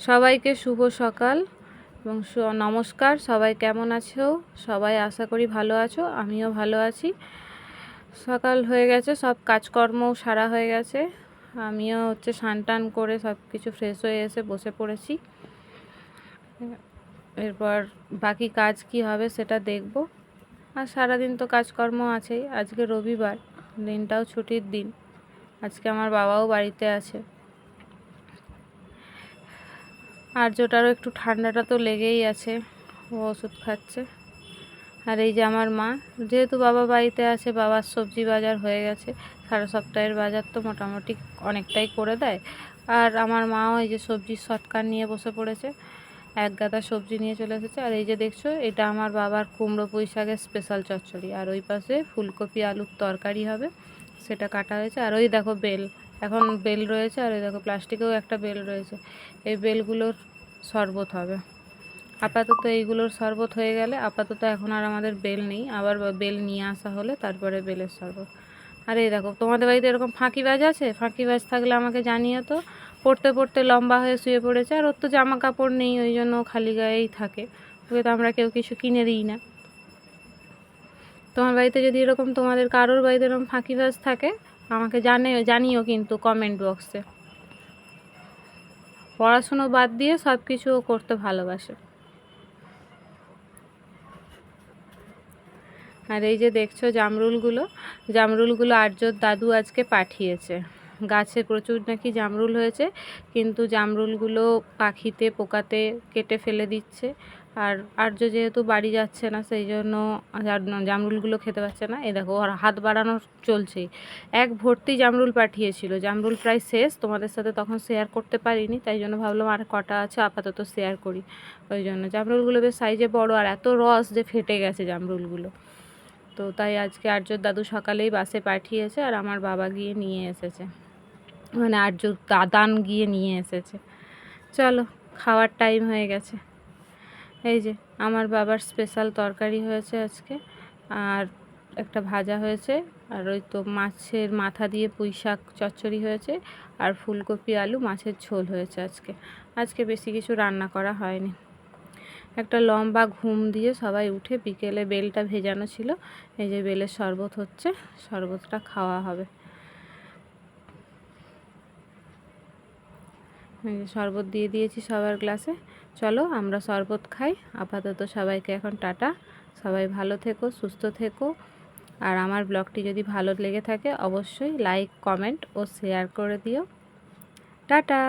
সবাইকে শুভ সকাল এবং নমস্কার। সবাই কেমন আছো? সবাই আশা করি ভালো আছো, আমিও ভালো আছি। সকাল হয়ে গেছে, সব কাজকর্মও সারা হয়ে গেছে। আমিও স্নান টান করে সব কিছু ফ্রেশ হয়ে এসে বসে পড়েছি। এরপর বাকি কাজ কি হবে সেটা দেখব। আর সারাদিন তো কাজকর্ম আছেই। আজকে রবিবার, দিনটাও ছুটির দিন। আজকে আমার বাবাও বাড়িতে আছে। আর্যটারও একটু ঠান্ডাটা তো লেগেই আছে, ও ওষুধ খাচ্ছে। আর এই যে আমার মা, যেহেতু বাবা বাড়িতে আছে, বাবার সবজি বাজার হয়ে গেছে। সারা সপ্তাহের বাজার তো মোটামুটি অনেকটাই করে দেয়। আর আমার মাও এই যে সবজির সৎকার নিয়ে বসে পড়েছে, এক গাদা সবজি নিয়ে চলে এসেছে। আর এই যে দেখছো, এটা আমার বাবার কুমড়ো পুঁই শাকের স্পেশাল চচ্চড়ি। আর ওই পাশে ফুলকপি আলুর তরকারি হবে, সেটা কাটা হয়েছে। আর ওই দেখো বেল, এখন বেল রয়েছে। আর ওই দেখো প্লাস্টিকেও একটা বেল রয়েছে, এই বেলগুলোর শরবত হবে। আপাতত এইগুলোর শরবত হয়ে গেলে, আপাতত এখন আর আমাদের বেল নেই, আবার বেল নিয়ে আসা হলে তারপরে বেলের শরবত। আর এই দেখো, তোমাদের বাড়িতে এরকম ফাঁকিবাজ আছে? ফাঁকিবাজ থাকলে আমাকে জানিও তো। পড়তে পড়তে লম্বা হয়ে শুয়ে পড়েছে, আর ওর তো জামা কাপড় নেই, ওই জন্য খালি গায়েই থাকে। ওকে তো আমরা কেউ কিছু কিনে দিই না। তোমার বাড়িতে যদি এরকম, তোমাদের কারোর বাড়িতে এরকম ফাঁকিবাজ থাকে, আমাকে জানিও কিন্তু কমেন্ট বক্সে। পড়াশুনো বাদ দিয়ে সব কিছু করতে ভালোবাসে। আর এই যে দেখছো জামরুলগুলো আর্যর দাদু আজকে পাঠিয়েছে। গাছে প্রচুর নাকি জামরুল হয়েছে, কিন্তু জামরুলগুলো পাখিতে পোকাতে কেটে ফেলে দিচ্ছে। আর আর্য যেহেতু বাড়ি যাচ্ছে না, সেই জন্য জামরুলগুলো খেতে পাচ্ছে না। এই দেখো, ওর হাত বাড়ানো চলছেই। এক ভর্তি জামরুল পাঠিয়েছিল, জামরুল প্রায় শেষ। তোমাদের সাথে তখন শেয়ার করতে পারিনি, তাই জন্য ভাবলাম আর কটা আছে আপাতত শেয়ার করি। ওই জন্য জামরুলগুলো বেশ সাইজে বড়, আর এত রস যে ফেটে গেছে জামরুলগুলো। তো তাই আজকে আর্যর দাদু সকালেই বাসে পাঠিয়েছে, আর আমার বাবা গিয়ে নিয়ে এসেছে, মানে আর্যর দাদান গিয়ে নিয়ে এসেছে। চলো, খাওয়ার টাইম হয়ে গেছে। এই যে আমার বাবার স্পেশাল তরকারি হয়েছে আজকে, আর একটা ভাজা হয়েছে, আর ওই তো মাছের মাথা দিয়ে পুঁই শাক চচ্চড়ি হয়েছে, আর ফুলকপি আলু মাছের ঝোল হয়েছে আজকে বেশি কিছু রান্না করা হয়নি। একটা লম্বা ঘুম দিয়ে সবাই উঠে বিকেলে বেলটা ভেজানো ছিল। এই যে বেলের শরবত হচ্ছে, শরবতটা খাওয়া হবে। এই যে শরবত দিয়ে দিয়েছি সবার গ্লাসে। চলো আমরা শরবত খাই। আপাতত সবাইকে এখন টাটা। সবাই ভালো থেকো, সুস্থ থেকো। আর আমার ব্লগটি যদি ভালো লেগে থাকে, অবশ্যই লাইক, কমেন্ট ও শেয়ার করে দিও। টাটা।